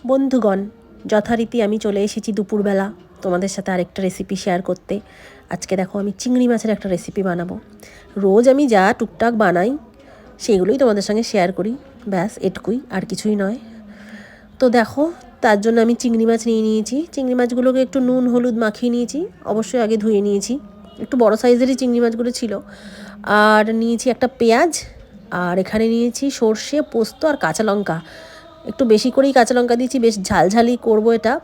বন্ধুগণ, যথারীতি আমি চলে এসেছি দুপুরবেলা তোমাদের সাথে আরেকটা রেসিপি শেয়ার করতে। আজকে দেখো আমি চিংড়ি মাছের একটা রেসিপি বানাবো। রোজ আমি যা টুকটাক বানাই সেগুলোই তোমাদের সঙ্গে শেয়ার করি, ব্যাস এটুকুই, আর কিছুই নয়। তো দেখো, তার জন্য আমি চিংড়ি মাছ নিয়ে নিয়েছি। চিংড়ি মাছগুলোকে একটু নুন হলুদ মাখিয়ে নিয়েছি, অবশ্যই আগে ধুয়ে নিয়েছি। একটু বড় সাইজেরই চিংড়ি মাছগুলো ছিল। আর নিয়েছি একটা পেঁয়াজ, আর এখানে নিয়েছি সর্ষে, পোস্ত আর কাঁচা লঙ্কা। একটু বেশি করেই কাঁচা লঙ্কা দিয়েছি, বেশ ঝালঝালি করবো এটা।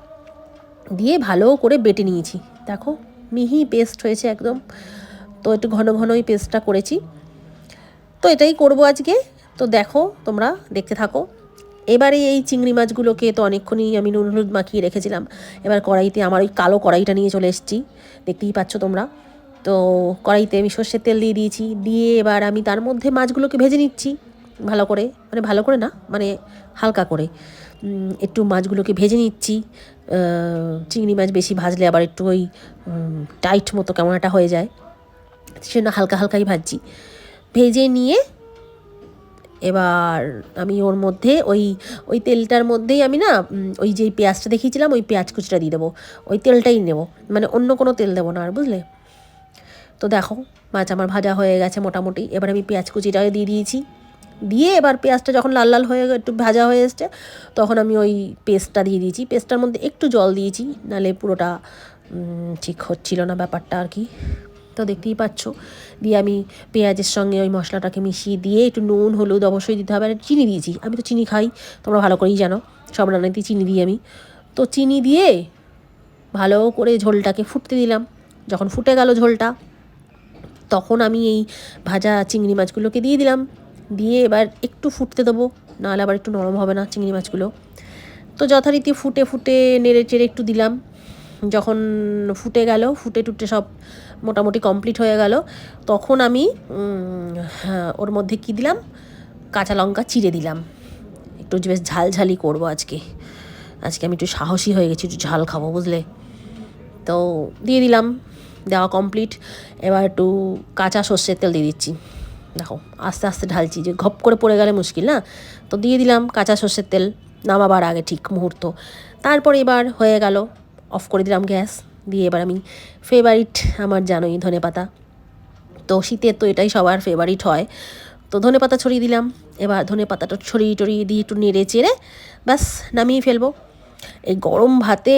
দিয়ে ভালো করে বেটে নিয়েছি। দেখো মিহি পেস্ট হয়েছে একদম। তো একটু ঘন ঘনই পেস্টটা করেছি। তো এটাই করব আজকে। তো দেখো তোমরা দেখতে থাকো। এবারে এই চিংড়ি মাছগুলোকে তো অনেকক্ষণই আমি নুন হলুদ মাখিয়ে রেখেছিলাম। এবার কড়াইতে আমার ওই কালো কড়াইটা নিয়ে চলে এসেছি, দেখতেই পাচ্ছ তোমরা। তো কড়াইতে আমি সর্ষের তেল দিয়ে দিয়েছি। দিয়ে এবার আমি তার মধ্যে মাছগুলোকে ভেজে নিচ্ছি ভালো করে, মানে ভালো করে না, মানে হালকা করে একটু মাছগুলোকে ভেজে নিচ্ছি। চিংড়ি মাছ বেশি ভাজলে আবার একটু ওই টাইট মতো কেমন একটা হয়ে যায়, সেজন্য হালকা হালকাই ভাজছি। ভেজে নিয়ে এবার আমি ওর মধ্যে ওই ওই তেলটার মধ্যেই আমি না ওই যে পেঁয়াজটা দেখিয়েছিলাম ওই পেঁয়াজ কুচিটা দিয়ে দেবো। ওই তেলটাই নেব, মানে অন্য কোনো তেল দেবো না আর, বুঝলে। তো দেখো মাছ আমার ভাজা হয়ে গেছে মোটামুটি। এবার আমি পেঁয়াজ কুচিটাও দিয়ে দিয়েছি। দিয়ে এবার পেঁয়াজটা যখন লাল লাল হয়ে একটু ভাজা হয়ে এসছে, তখন আমি ওই পেস্টটা দিয়ে দিয়েছি। পেস্টটার মধ্যে একটু জল দিয়েছি, নাহলে পুরোটা ঠিক হচ্ছিল না ব্যাপারটা আর কি। তো দেখতেই পাচ্ছ। দিয়ে আমি পেঁয়াজের সঙ্গে ওই মশলাটাকে মিশিয়ে দিয়ে একটু নুন হলুদ অবশ্যই দিতে হবে। আর চিনি দিয়েছি, আমি তো চিনি খাই, তোমরা ভালো করেই জানো, সব রান্নাতেই চিনি দিই আমি। তো চিনি দিয়ে ভালো করে ঝোলটাকে ফুটতে দিলাম। যখন ফুটে গেল ঝোলটা, তখন আমি এই ভাজা চিংড়ি মাছগুলোকে দিয়ে দিলাম। দিয়ে এবার একটু ফুটতে দেবো, নাহলে আবার একটু নরম হবে না চিংড়ি মাছগুলো। তো যথারীতি ফুটে ফুটে নেড়ে চেড়ে একটু দিলাম। যখন ফুটে গেল, ফুটে টুটে সব মোটামুটি কমপ্লিট হয়ে গেল, তখন আমি ওর মধ্যে কি দিলাম, কাঁচা লঙ্কা চিড়ে দিলাম। একটু বেশ ঝালঝালি করবো আজকে। আজকে আমি একটু সাহসী হয়ে গেছি, একটু ঝাল খাবো, বুঝলে। তো দিয়ে দিলাম, দেওয়া কমপ্লিট। এবার একটু কাঁচা সর্ষের তেল দিয়ে দিচ্ছি। দেখো আস্তে আস্তে ঢালছি, যে ঘপ করে পড়ে গেলে মুশকিল না। তো দিয়ে দিলাম কাঁচা সর্ষের তেল নামাবার আগে ঠিক মুহূর্ত। তারপর এবার হয়ে গেল, অফ করে দিলাম গ্যাস। দিয়ে এবার আমি ফেভারিট, আমার জানোই ধনেপাতা, তো শীতের তো এটাই সবার ফেভারিট হয়। তো ধনেপাতা ছড়িয়ে দিলাম। এবার ধনেপাতাটা ছড়িয়ে টড়িয়ে দিয়ে একটু নেড়ে চেড়ে ব্যাস নামিয়ে ফেলবো। এই গরম ভাতে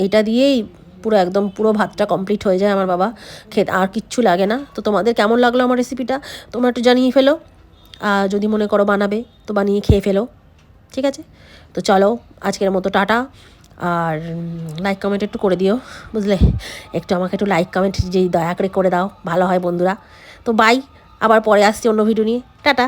এটা দিয়েই পুরো একদম পুরো ভাতটা কমপ্লিট হয়ে যায় আমার বাবা, খেতে আর কিচ্ছু লাগে না। তো তোমাদের কেমন লাগলো আমার রেসিপিটা তোমরা একটু জানিয়ে ফেলো। আর যদি মনে করো বানাবে, তো বানিয়ে খেয়ে ফেলো, ঠিক আছে। তো চলো আজকের মতো টাটা। আর লাইক কমেন্ট একটু করে দিও, বুঝলে। একটু আমাকে একটু লাইক কমেন্ট যদি দয়া করে দাও, ভালো হয় বন্ধুরা। তো বাই, আবার পরে আসছি অন্য ভিডিও নিয়ে। টাটা।